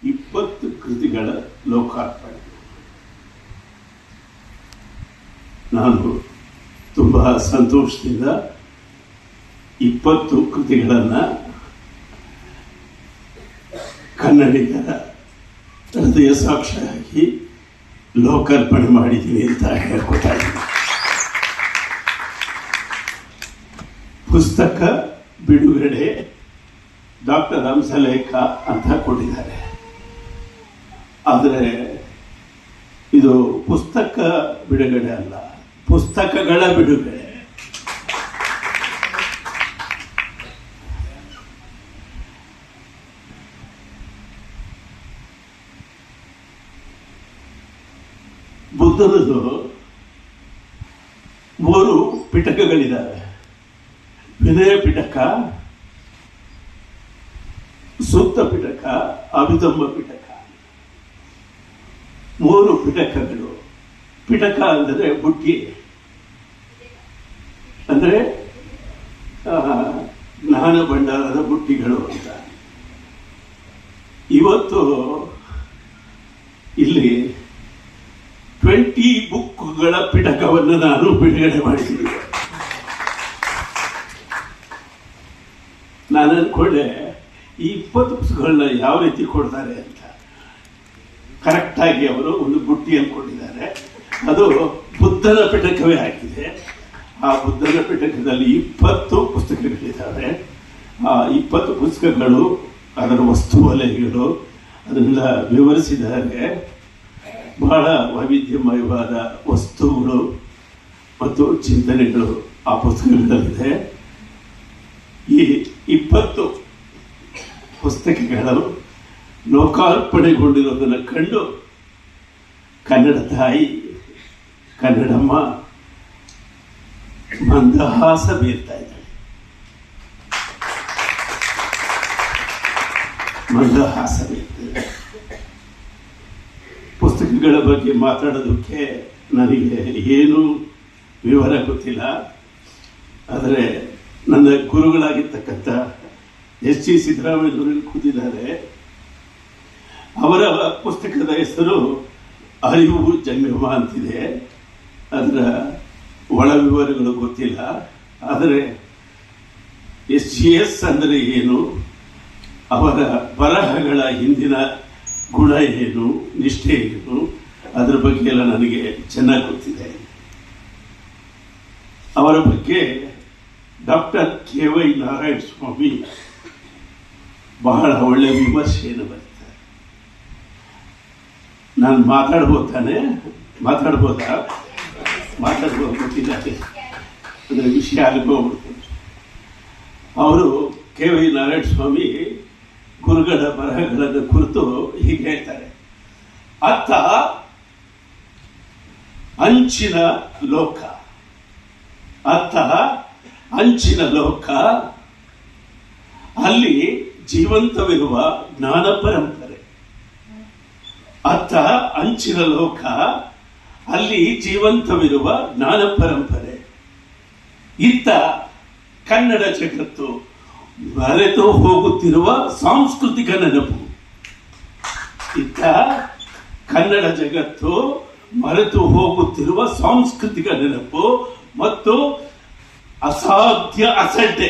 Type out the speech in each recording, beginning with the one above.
20 ಕೃತಿಗಳ ಲೋಕಾರ್ಪಣೆ. ನಾನು ತುಂಬ ಸಂತೋಷದಿಂದ 20 ಕೃತಿಗಳನ್ನು ಕನ್ನಡಿಗರ ಹೃದಯ ಸಾಕ್ಷಿಯಾಗಿ ಲೋಕಾರ್ಪಣೆ ಮಾಡಿದ್ದೀನಿ ಅಂತ ಹೇಳ್ಕೊತಾ ಇದ್ದೀನಿ. ಪುಸ್ತಕ ಬಿಡುಗಡೆ ಡಾಕ್ಟರ್ ಹಂಸಲೇಖ ಅಂತ ಕೊಟ್ಟಿದ್ದಾರೆ. ಆದರೆ ಇದು ಪುಸ್ತಕ ಬಿಡುಗಡೆ ಅಲ್ಲ, ಪುಸ್ತಕಗಳ ಬಿಡುಗಡೆ. ಬುದ್ಧನದು 3 ಪಿಟಕಗಳಿದ್ದಾವೆ. ವಿನಯ ಪಿಟಕ, ಸೂಕ್ತ ಪಿಟಕ, ಅಭಿಧಮ್ಮ ಪಿಟಕ. 3 ಪಿಟಕಗಳು. ಪಿಟಕ ಅಂದರೆ ಬುಟ್ಟಿ, ಅಂದರೆ ಜ್ಞಾನ ಭಂಡಾರದ ಬುಟ್ಟಿಗಳು ಅಂತ. ಇವತ್ತು ಇಲ್ಲಿ 20 ಬುಕ್ಗಳ ಪಿಟಕವನ್ನು ನಾನು ಬಿಡುಗಡೆ ಮಾಡಿದ್ದೀನಿ. ನಾನು ಅಂದ್ಕೊಂಡೆ ಈ 20 ಪುಸ್ತಕಗಳನ್ನ ಯಾವ ರೀತಿ ಕೊಡ್ತಾರೆ ಅಂತ. ಕರೆಕ್ಟಾಗಿ ಅವರು ಒಂದು ಬುಟ್ಟಿಯನ್ನು ಕೊಟ್ಟಿದ್ದಾರೆ. ಅದು ಬುದ್ಧನ ಪಿಟಕವೇ ಆಗಿದೆ. ಆ ಬುದ್ಧನ ಪಿಟಕದಲ್ಲಿ 20 ಪುಸ್ತಕಗಳಿದ್ದಾವೆ. ಆ 20 ಪುಸ್ತಕಗಳು, ಅದರ ವಸ್ತುವಲಯಗಳು, ಅದನ್ನೆಲ್ಲ ವಿವರಿಸಿದ್ದಾರೆ. ಬಹಳ ವೈವಿಧ್ಯಮಯವಾದ ವಸ್ತುಗಳು ಮತ್ತು ಚಿಂತನೆಗಳು ಆ ಪುಸ್ತಕಗಳಲ್ಲಿದೆ. ಈ 20 ಪುಸ್ತಕಗಳು ಲೋಕಾರ್ಪಣೆಗೊಂಡಿರೋದನ್ನು ಕಂಡು ಕನ್ನಡ ತಾಯಿ, ಕನ್ನಡಮ್ಮ ಮಂದಹಾಸ ಬೀರ್ತಾ ಇದ್ದಾಳೆ. ಮಂದಹಾಸ ಬೀರ್ತಿದೆ. ಪುಸ್ತಕಗಳ ಬಗ್ಗೆ ಮಾತಾಡೋದಕ್ಕೆ ನನಗೆ ಏನು ವಿವರ ಗೊತ್ತಿಲ್ಲ. ಆದರೆ ನನ್ನ ಗುರುಗಳಾಗಿರ್ತಕ್ಕಂಥ ಎಸ್.ಜಿ. ಸಿದ್ದರಾಮಯ್ಯನವರು ಕೂತಿದ್ದಾರೆ. ಅವರ ಪುಸ್ತಕದ ಹೆಸರು ಅರಿವು ಜಂಗಮ ಅಂತಿದೆ. ಅದರ ಒಳ ವಿವರಗಳು ಗೊತ್ತಿಲ್ಲ. ಆದರೆ SGS ಅಂದರೆ ಏನು, ಅವರ ಬರಹಗಳ ಹಿಂದಿನ ಗುಣ ಏನು, ನಿಷ್ಠೆ ಏನು, ಅದರ ಬಗ್ಗೆ ಎಲ್ಲ ನನಗೆ ಚೆನ್ನಾಗಿ ಗೊತ್ತಿದೆ. ಅವರ ಬಗ್ಗೆ ಡಾಕ್ಟರ್ ಕೆ.ವೈ. ನಾರಾಯಣ ಸ್ವಾಮಿ ಬಹಳ ಒಳ್ಳೆಯ ವಿಮರ್ಶೆಯನ್ನು ಬರೀತಾರೆ. ನಾನು ಮಾತಾಡ್ಬೋದು ಗೊತ್ತಿಲ್ಲ, ಅದರ ವಿಷಯ ಅಲ್ಕೋಗ್ಬಿಡ್ತೀನಿ. ಅವರು ಕೆ.ವೈ. ನಾರಾಯಣ ಸ್ವಾಮಿ ಗುರುಗಳ ಬರಹಗಳನ್ನು ಕುರಿತು ಹೀಗೆ ಹೇಳ್ತಾರೆ. ಅತ್ತ ಅಂಚಿನ ಲೋಕ, ಅತ್ತ ಅಂಚಿನ ಲೋಕ, ಅಲ್ಲಿ ಜೀವಂತವಿರುವ ಜ್ಞಾನ ಪರಂಪರೆ. ಅತ್ತ ಅಂಚಿನ ಲೋಕ, ಅಲ್ಲಿ ಜೀವಂತವಿರುವ ಜ್ಞಾನ ಪರಂಪರೆ. ಇತ್ತ ಕನ್ನಡ ಜಗತ್ತು ಮರೆತು ಹೋಗುತ್ತಿರುವ ಸಾಂಸ್ಕೃತಿಕ ನೆನಪು. ಇತ್ತ ಕನ್ನಡ ಜಗತ್ತು ಮರೆತು ಹೋಗುತ್ತಿರುವ ಸಾಂಸ್ಕೃತಿಕ ನೆನಪು ಮತ್ತು ಅಸಾಧ್ಯ ಅಸಡ್ಡೆ.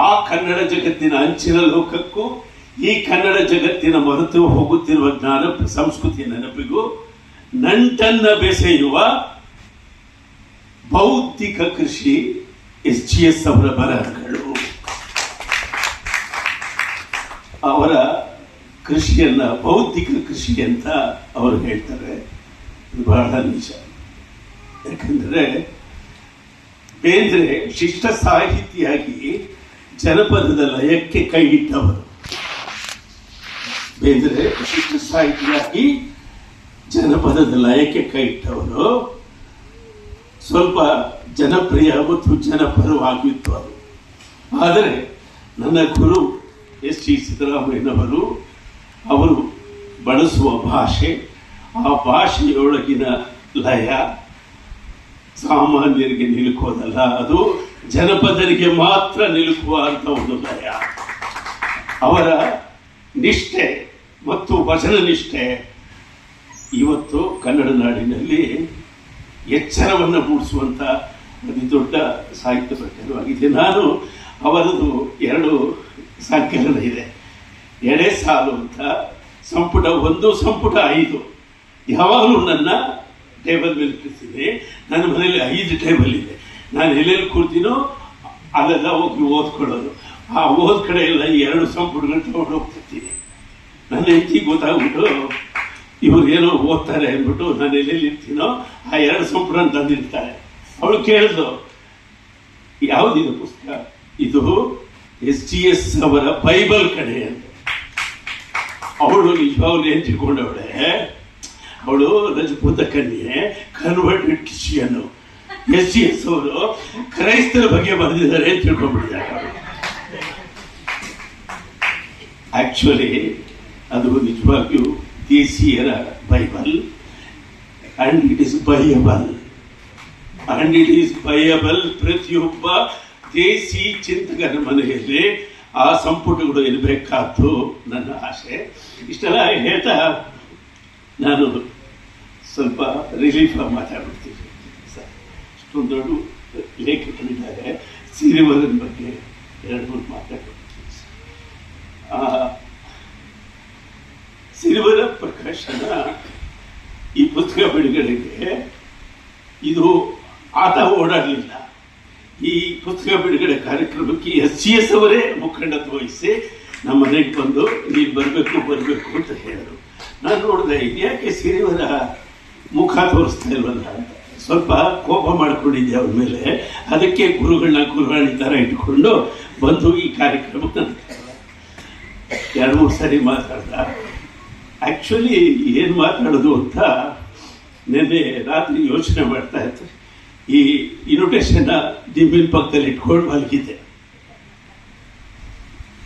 ಆ ಕನ್ನಡ ಜಗತ್ತಿನ ಅಂಚಿನ ಲೋಕಕ್ಕೂ ಈ ಕನ್ನಡ ಜಗತ್ತಿನ ಮರೆತು ಹೋಗುತ್ತಿರುವ ಜ್ಞಾನ ಸಂಸ್ಕೃತಿಯ ನೆನಪಿಗೂ ನಂಟನ್ನ ಬೆಸೆಯುವ ಬೌದ್ಧಿಕ ಕೃಷಿ SGS ಅವರ ಬರಹಗಳು. ಅವರ ಕೃಷಿಯನ್ನ ಬೌದ್ಧಿಕ ಕೃಷಿ ಅಂತ ಅವರು ಹೇಳ್ತಾರೆ. ಬಹಳ ನಿಜ. ಯಾಕಂದರೆ ಬೇಂದ್ರೆ ಶಿಷ್ಟ ಸಾಹಿತಿಯಾಗಿ ಜನಪದದ ಲಯಕ್ಕೆ ಕೈ ಇಟ್ಟವರು. ಬೇಂದ್ರೆ ಶಿಷ್ಟ ಸಾಹಿತಿಯಾಗಿ ಜನಪದದ ಲಯಕ್ಕೆ ಕೈ ಇಟ್ಟವರು. ಸ್ವಲ್ಪ ಜನಪ್ರಿಯ ಮತ್ತು ಜನಪರವಾಗಿತ್ತು ಅದು. ಆದರೆ ನನ್ನ ಗುರು S.G. ಸಿದ್ದರಾಮಯ್ಯನವರು ಅವರು ಬಳಸುವ ಭಾಷೆ, ಆ ಭಾಷೆಯೊಳಗಿನ ಲಯ ಸಾಮಾನ್ಯರಿಗೆ ನಿಲುಕೋದಲ್ಲ, ಅದು ಜನಪದರಿಗೆ ಮಾತ್ರ ನಿಲುಕುವ ಅಂತ ಒಂದು ಲಯ. ಅವರ ನಿಷ್ಠೆ ಮತ್ತು ವಚನ ನಿಷ್ಠೆ ಇವತ್ತು ಕನ್ನಡ ನಾಡಿನಲ್ಲಿ ಎಚ್ಚರವನ್ನು ಮೂಡಿಸುವಂಥ ಅತಿ ದೊಡ್ಡ ಸಾಹಿತ್ಯ ಪ್ರಕಾರವಾಗಿದೆ. ನಾನು ಅವರದು 2 ಸಂಕಲನ ಇದೆ. ಎಡೆ ಸಾಲು ಅಂತ ಸಂಪುಟ 1, ಸಂಪುಟ 5 ಯಾವಾಗಲೂ ನನ್ನ ಟೇಬಲ್ ಮೇಲೆ ಇರ್ತೀನಿ. ನನ್ನ ಮನೆಯಲ್ಲಿ 5 ಟೇಬಲ್ ಇದೆ. ನಾನು ಎಲ್ಲೆಲ್ಲಿ ಕೂರ್ತೀನೋ ಅಲ್ಲೆಲ್ಲ ಹೋಗಿ ಓದ್ಕೊಳ್ಳೋದು. ಆ ಓದ್ ಕಡೆ ಎಲ್ಲ 2 ಸಂಪುಟಗಳು ತಗೊಂಡು ಹೋಗ್ತಿರ್ತೀನಿ. ನನ್ನ ಹೆಂಡತಿ ಗೊತ್ತಾಗ್ಬಿಟ್ಟು ಇವ್ರು ಏನೋ ಓದ್ತಾರೆ ಅಂದ್ಬಿಟ್ಟು ನಾನು ಎಲ್ಲೆಲ್ಲಿ ಇರ್ತೀನೋ ಆ 2 ಸಂಪುಟ ತಂದಿರ್ತಾರೆ. ಅವಳು ಕೇಳಿದ್ಲು, ಯಾವುದಿದು ಪುಸ್ತಕ? ಇದು SGS ಅವರ ಬೈಬಲ್ ಕಡೆ ಅಂತ. ಅವಳು ನಿಜವಾಗ್ಲೂ ಏನ್ ತಿಳ್ಕೊಂಡವಳೆ, ಅವಳು ರಜಪೂತ ಕನ್ಯೆ, ಕನ್ವರ್ಟೆಡ್ ಕ್ರಿಶ್ಚಿಯನ್. SGS ಅವರು ಕ್ರೈಸ್ತರ ಬಗ್ಗೆ ಬರೆದಿದ್ದಾರೆ ಅಂತ ತಿಳ್ಕೊಂಡ್ಬಿಟ್ಟಿದ್ದಾರೆ ಅವರು. ಆಕ್ಚುಲಿ ಅದು ನಿಜವಾಗಿಯೂ ದೇಶೀಯರ Bible, and it is Bible. And it is Bible. ಪ್ರತಿಯೊಬ್ಬ ದೇಸಿ ಚಿಂತಕನ ಮನೆಯಲ್ಲಿ ಆ ಸಂಪುಟಗಳು ಇರಬೇಕಾದ್ದು ನನ್ನ ಆಸೆ. ಇಷ್ಟೆಲ್ಲ ಹೇಳ್ತಾ ನಾನು ಸ್ವಲ್ಪ ರಿಲೀಫ್ ಆಗಿ ಮಾತಾಡ್ಬಿಡ್ತೀನಿ. ಇಷ್ಟೊಂದು ದೊಡ್ಡ ಲೇಖಕರಿದ್ದಾರೆ, ಸಿರಿವರನ ಬಗ್ಗೆ 2-3 ಮಾತಾಡ್ಬಿಡ್ತೀನಿ. ಸಿರಿವರ ಪ್ರಕಾಶನ ಈ ಪುಸ್ತಕ ಬಿಡುಗಡೆಗೆ ಇದು ಆತ ಓಡಾಡಲಿಲ್ಲ. ಈ ಪುಸ್ತಕ ಬಿಡುಗಡೆ ಕಾರ್ಯಕ್ರಮಕ್ಕೆ SGS ಅವರೇ ಮುಖಂಡತ್ವ ವಹಿಸಿ ನಮ್ಮ ಮನೆಗೆ ಬಂದು ನೀವು ಬರಬೇಕು ಅಂತ ಹೇಳಿದ್ರು. ನಾನು ನೋಡಿದೆ, ಯಾಕೆ ಸಿರಿವರ ಮುಖ ತೋರಿಸ್ತಾ ಇಲ್ವಲ್ಲ ಅಂತ ಸ್ವಲ್ಪ ಕೋಪ ಮಾಡ್ಕೊಂಡಿದ್ದೆ ಅವ್ರ ಮೇಲೆ. ಅದಕ್ಕೆ ಗುರುಗಳನ್ನ ಥರ ಇಟ್ಕೊಂಡು ಬಂದು ಈ ಕಾರ್ಯಕ್ರಮಕ್ಕೆ 2-3 ಸರಿ ಮಾತಾಡ್ದ. ಆಕ್ಚುಲಿ ಏನು ಮಾತಾಡೋದು ಅಂತ ನಿನ್ನೆ ರಾತ್ರಿ ಯೋಚನೆ ಮಾಡ್ತಾ ಇತ್ತು. ಈ ಇನ್ವಿಟೇಷನ್ ದಿಮ್ಮಿನ ಪಕ್ಕದಲ್ಲಿ ಇಟ್ಕೊಂಡು ಮಲಗಿದ್ದೆ.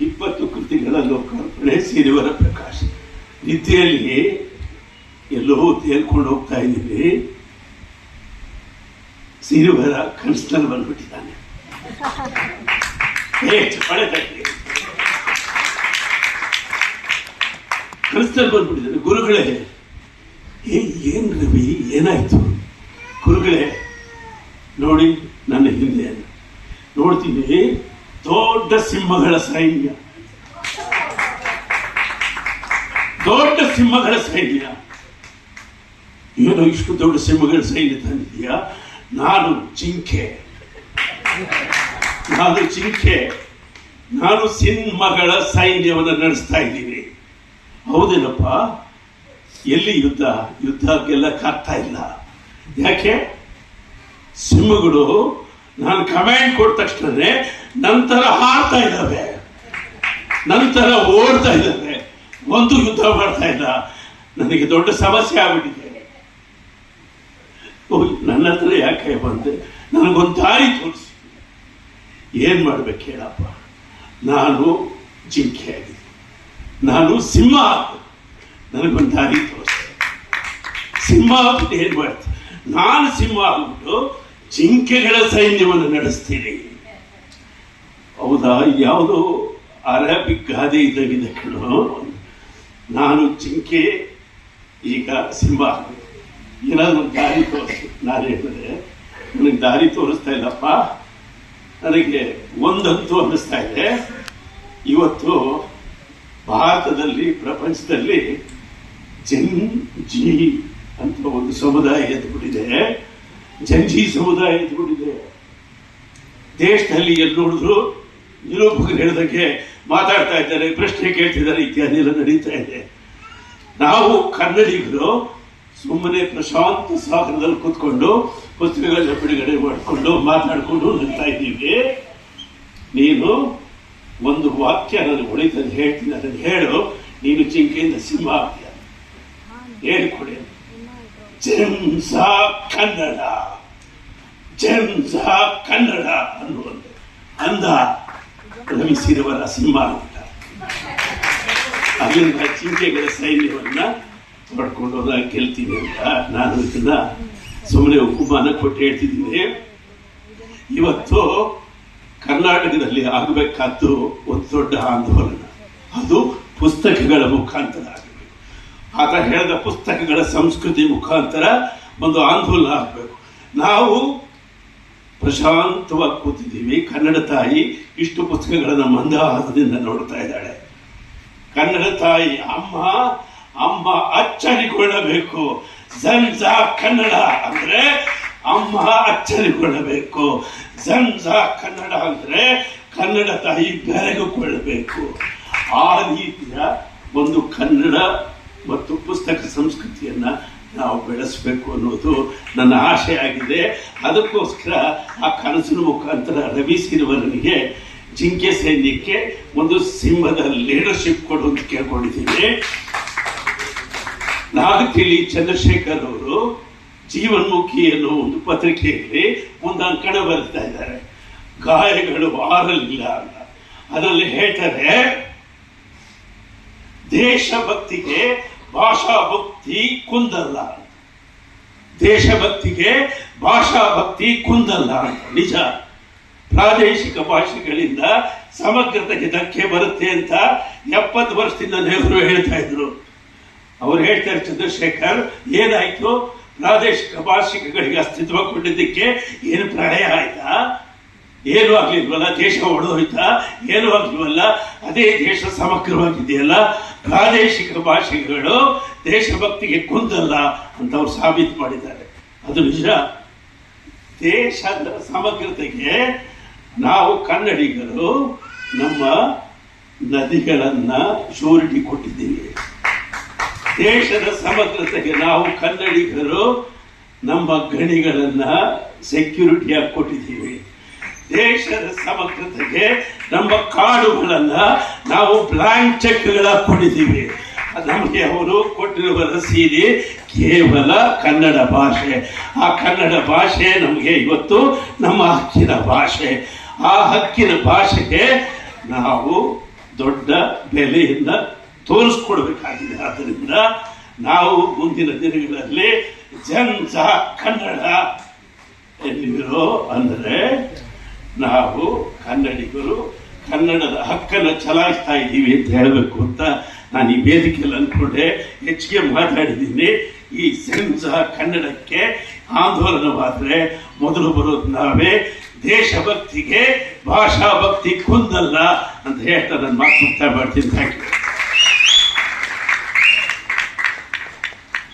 20 ಕೃತಿಗಳ ಲೋಕಾರ್ಪಣೆ, ಸಿರಿವರ ಪ್ರಕಾಶ. ನಿದ್ದೆಯಲ್ಲಿ ಎಲ್ಲೋ ತೇಲ್ಕೊಂಡು ಹೋಗ್ತಾ ಇದ್ದೀನಿ. ಸಿರಿವರ ಕನಸಿನಲ್ಲಿ ಬಂದ್ಬಿಟ್ಟಿದ್ದಾನೆ. ಕನಸಿನಲ್ಲಿ ಬಂದ್ಬಿಟ್ಟಿದ್ದಾನೆ. ಗುರುಗಳೇ, ಏನ್ ರವಿ, ಏನಾಯ್ತು? ಗುರುಗಳೇ ನೋಡಿ, ನನ್ನ ಹಿಂದೆ ನೋಡ್ತೀನಿ ದೊಡ್ಡ ಸಿಂಹಗಳ ಸೈನ್ಯ, ದೊಡ್ಡ ಸಿಂಹಗಳ ಸೈನ್ಯ. ಏನೋ ಇಷ್ಟು ದೊಡ್ಡ ಸಿಂಹಗಳ ಸೈನ್ಯ ತಂದಿದೆಯಾ? ನಾನು ಜಿಂಕೆ, ನಾನು ಸಿಂಹಗಳ ಸೈನ್ಯವನ್ನು ನಡೆಸ್ತಾ ಇದ್ದೀನಿ. ಹೌದೇನಪ್ಪ? ಎಲ್ಲಿ ಯುದ್ಧ ಗೆಲ್ಲಕ್ಕಾಗ್ತಾ ಇಲ್ಲ. ಯಾಕೆ? ಸಿಂಹಗಳು ನಾನು ಕಮಾಂಡ್ ಕೊಟ್ಟ ತಕ್ಷಣನೇ ನಂತರ ಹಾರ್ತಾ ಇದ್ದಾವೆ, ನಂತರ ಓಡ್ತಾ ಇದ್ದಾವೆ, ಒಂದು ಯುದ್ಧ ಮಾಡ್ತಾ ಇಲ್ಲ. ನನಗೆ ದೊಡ್ಡ ಸಮಸ್ಯೆ ಆಗ್ಬಿಟ್ಟಿದೆ. ನನ್ನ ಹತ್ರ ಯಾಕೆ ಬಂದೆ? ನನಗೊಂದು ದಾರಿ ತೋರಿಸಿ. ಏನ್ ಮಾಡ್ಬೇಕು ಹೇಳಪ್ಪ? ನಾನು ಜಿಂಕೆ ಆಗಿದೆ, ನಾನು ಸಿಂಹ ಆಗ್ಬೇಕು. ನನಗೊಂದು ದಾರಿ ತೋರಿಸಿ. ಸಿಂಹ ಆಗ್ಬಿಟ್ಟು ಏನ್ ಮಾಡ್ತೀನಿ? ನಾನು ಸಿಂಹ ಆಗ್ಬಿಟ್ಟು ಜಿಂಕೆಗಳ ಸೈನ್ಯವನ್ನು ನಡೆಸ್ತೀನಿ. ಹೌದಾ? ಯಾವುದೋ ಅರೇಬಿಕ್ ಗಾದೆ ಇದ್ದಾಗಿದೆ ಕಣೋ. ನಾನು ಜಿಂಕೆ, ಈಗ ಸಿಂಹ ಆಗ್ಬೇಕು. ಏನಾದ್ರು ದಾರಿ ತೋರಿಸಿ. ನಾನು ಹೇಳಿದ್ರೆ ನನಗೆ ದಾರಿ ತೋರಿಸ್ತಾ ಇಲ್ಲಪ್ಪ. ನನಗೆ ಒಂದಂತೂ ಅನ್ನಿಸ್ತಾ ಇದೆ, ಇವತ್ತು ಭಾರತದಲ್ಲಿ, ಪ್ರಪಂಚದಲ್ಲಿ ಜಿ ಅಂತ ಒಂದು ಸಮುದಾಯ ಎದ್ಬಿಟ್ಟಿದೆ. ಜಂಜಿ ಸಮುದಾಯ ಎದ್ಬಿಟ್ಟಿದೆ. ದೇಶದಲ್ಲಿ ಎಲ್ಲಿ ನೋಡಿದ್ರು ನಿರೂಪಕರು ಹೇಳಿದಂಗೆ ಮಾತಾಡ್ತಾ ಇದ್ದಾರೆ, ಪ್ರಶ್ನೆ ಕೇಳ್ತಿದ್ದಾರೆ, ಇತ್ಯಾದಿ ಎಲ್ಲ ನಡೀತಾ ಇದೆ. ನಾವು ಕನ್ನಡಿಗರು ಸುಮ್ಮನೆ ಪ್ರಶಾಂತ ಸಾಗರದಲ್ಲಿ ಕೂತ್ಕೊಂಡು ಪುಸ್ತಕಗಳನ್ನ ಬಿಡುಗಡೆ ಮಾಡಿಕೊಂಡು ಮಾತಾಡಿಕೊಂಡು ನಿಲ್ತಾ ಇದ್ದೀವಿ. ನೀನು ಒಂದು ವಾಕ್ಯ ನನಗೆ ಹೊಳಿತಂದು ಹೇಳ್ತೀನಿ, ಅದನ್ನು ಹೇಳು. ನೀನು ಜಿಂಕೆಯಿಂದ ಸಿಂಹ ಆಗ್ತೀಯ. ಹೇಳಿಕೊಡಿ. ಜನ್ಸ ಕನ್ನಡ, ಜನ್ಸ ಕನ್ನಡ ಅನ್ನುವಂತೆ ಅಂದ ರವಿ ಸಿರಿವರ ಸಿಂಹ ಅಂತ. ಅಲ್ಲಿಂದ ಜಿಂಕೆಗಳ ಸೈನ್ಯವನ್ನ ಪಡ್ಕೊಂಡು ಗೆಲ್ತೀನಿ ಅಂತ ನಾನು ಇದನ್ನ ಸುಮ್ಮನೆ ಉಪಮಾನ ಕೊಟ್ಟು ಹೇಳ್ತಿದ್ದೀನಿ. ಇವತ್ತು ಕರ್ನಾಟಕದಲ್ಲಿ ಆಗಬೇಕಾದ್ದು ಒಂದು ದೊಡ್ಡ ಆಂದೋಲನ, ಅದು ಪುಸ್ತಕಗಳ ಮುಖಾಂತರ ಆಗಬೇಕು. ಆತ ಹೇಳಿದ ಪುಸ್ತಕಗಳ ಸಂಸ್ಕೃತಿ ಮುಖಾಂತರ ಒಂದು ಆಂದೋಲನ ಆಗಬೇಕು. ನಾವು ಪ್ರಶಾಂತವಾಗಿ ಕೂತಿದ್ದೀವಿ. ಕನ್ನಡ ತಾಯಿ ಇಷ್ಟು ಪುಸ್ತಕಗಳನ್ನು ಮಂದಹಾಸದಿಂದ ನೋಡ್ತಾ ಇದ್ದಾಳೆ. ಕನ್ನಡ ತಾಯಿ ಅಮ್ಮ ಅಚ್ಚರಿಗೊಳ್ಳಬೇಕು. ಝಂಝಾ ಕನ್ನಡ ಅಂದ್ರೆ ಅಮ್ಮ ಅಚ್ಚರಿಗೊಳ್ಳಬೇಕು. ಝಂಝಾ ಕನ್ನಡ ಅಂದ್ರೆ ಕನ್ನಡ ತಾಯಿ ಬೆರಗುಕೊಳ್ಳಬೇಕು. ಆ ರೀತಿಯ ಒಂದು ಕನ್ನಡ ಮತ್ತು ಪುಸ್ತಕ ಸಂಸ್ಕೃತಿಯನ್ನ ನಾವು ಬೆಳೆಸಬೇಕು ಅನ್ನೋದು ನನ್ನ ಆಶೆ ಆಗಿದೆ. ಅದಕ್ಕೋಸ್ಕರ ಆ ಕನಸಿನ ಮುಖಾಂತರ ರವಿ ಸಿರಿವರನಿಗೆ ಜಿಂಕೆ ಸೈನ್ಯಕ್ಕೆ ಒಂದು ಸಿಂಹದ ಲೀಡರ್ಶಿಪ್ ಕೊಡುವಂತ ಕೇಳ್ಕೊಂಡಿದ್ದೀನಿ. ನಾಗತಿಳಿ ಚಂದ್ರಶೇಖರ್ ಅವರು ಜೀವನ್ಮುಖಿ ಅನ್ನೋ ಒಂದು ಪತ್ರಿಕೆಯಲ್ಲಿ ಒಂದು ಅಂಕಣ ಬರೆಸ್ತಾ ಇದ್ದಾರೆ. ಗಾಯಗಳು ಆರಲಿಲ್ಲ ಅಂತ. ಅದರಲ್ಲಿ ಹೇಳ್ತಾರೆ, ದೇಶಭಕ್ತಿಗೆ ಭಾಷಾಭಕ್ತಿ ಕುಂದಲ್ಲ. ದೇಶಭಕ್ತಿಗೆ ಭಾಷಾಭಕ್ತಿ ಕುಂದಲ್ಲ ಅಂತ. ನಿಜ, ಪ್ರಾದೇಶಿಕ ಭಾಷೆಗಳಿಂದ ಸಮಗ್ರತೆಗೆ ಧಕ್ಕೆ ಬರುತ್ತೆ ಅಂತ 70 ವರ್ಷದಿಂದ ನೆಹರು ಹೇಳ್ತಾ ಇದ್ರು. ಅವ್ರು ಹೇಳ್ತಾರೆ, ಚಂದ್ರಶೇಖರ್ ಏನಾಯ್ತು, ಪ್ರಾದೇಶಿಕ ಭಾಷೆಗಳಿಗೆ ಅಸ್ತಿತ್ವ ಕೊಟ್ಟಿದ್ದಕ್ಕೆ ಏನು ಪ್ರಳಯ ಆಯ್ತಾ? ಏನು ಆಗ್ಲಿಲ್ವಲ್ಲ, ದೇಶ ಒಡೆದೋಯ್ತಾ? ಏನು ಆಗ್ಲಿಲ್ವಲ್ಲ, ಅದೇ ದೇಶ ಸಮಗ್ರವಾಗಿದೆಯಲ್ಲ. ಪ್ರಾದೇಶಿಕ ಭಾಷೆಗಳು ದೇಶಭಕ್ತಿಗೆ ಕುಂದಲ್ಲ ಅಂತ ಅವ್ರು ಸಾಬೀತು ಮಾಡಿದ್ದಾರೆ. ಅದು ನಿಜ. ದೇಶದ ಸಮಗ್ರತೆಗೆ ನಾವು ಕನ್ನಡಿಗರು ನಮ್ಮ ನದಿಗಳನ್ನ ಶೂರಿಟಿ ಕೊಟ್ಟಿದ್ದೀವಿ. ದೇಶದ ಸಮಗ್ರತೆಗೆ ನಾವು ಕನ್ನಡಿಗರು ನಮ್ಮ ಗಣಿಗಳನ್ನ ಸೆಕ್ಯೂರಿಟಿಯಾಗಿ ಕೊಟ್ಟಿದ್ದೀವಿ. ದೇಶದ ಸಮಗ್ರತೆಗೆ ನಮ್ಮ ಕಾಡುಗಳನ್ನ ನಾವು ಬ್ಲಾಂಕ್ ಚೆಕ್ಗಳ ಕೊಟ್ಟಿದ್ದೀವಿ. ನಮಗೆ ಅವರು ಕೊಟ್ಟಿರುವ ರಸೀದಿ ಕೇವಲ ಕನ್ನಡ ಭಾಷೆ. ಆ ಕನ್ನಡ ಭಾಷೆ ನಮಗೆ ಇವತ್ತು ನಮ್ಮ ಹಕ್ಕಿನ ಭಾಷೆ. ಆ ಹಕ್ಕಿನ ಭಾಷೆಗೆ ನಾವು ದೊಡ್ಡ ಬೆಲೆಯನ್ನ ತೋರಿಸ್ಕೊಡ್ಬೇಕಾಗಿದೆ. ಆದ್ದರಿಂದ ನಾವು ಮುಂದಿನ ದಿನಗಳಲ್ಲಿ ಝಂಝಾ ಕನ್ನಡ ಎಲ್ಲಿರೋ ಅಂದರೆ ನಾವು ಕನ್ನಡಿಗರು ಕನ್ನಡದ ಹಕ್ಕನ್ನು ಚಲಾಯಿಸ್ತಾ ಇದ್ದೀವಿ ಅಂತ ಹೇಳಬೇಕು ಅಂತ ನಾನು ಈ ವೇದಿಕೆಯಲ್ಲಿ ಅಂದ್ಕೊಂಡೆ. ಹೆಚ್ಚಿಗೆ ಮಾತಾಡಿದ್ದೀನಿ. ಈ ಝಂಝಾ ಕನ್ನಡಕ್ಕೆ ಆಂದೋಲನವಾದರೆ ಮೊದಲು ಬರೋದು ನಾವೇ. ದೇಶಭಕ್ತಿಗೆ ಭಾಷಾಭಕ್ತಿ ಕುಂದಲ್ಲ ಅಂತ ಹೇಳ್ತಾ ನನ್ನ ಮಾತು ಮುಕ್ತಾಯ ಮಾಡ್ತೀನಿ. Thank you.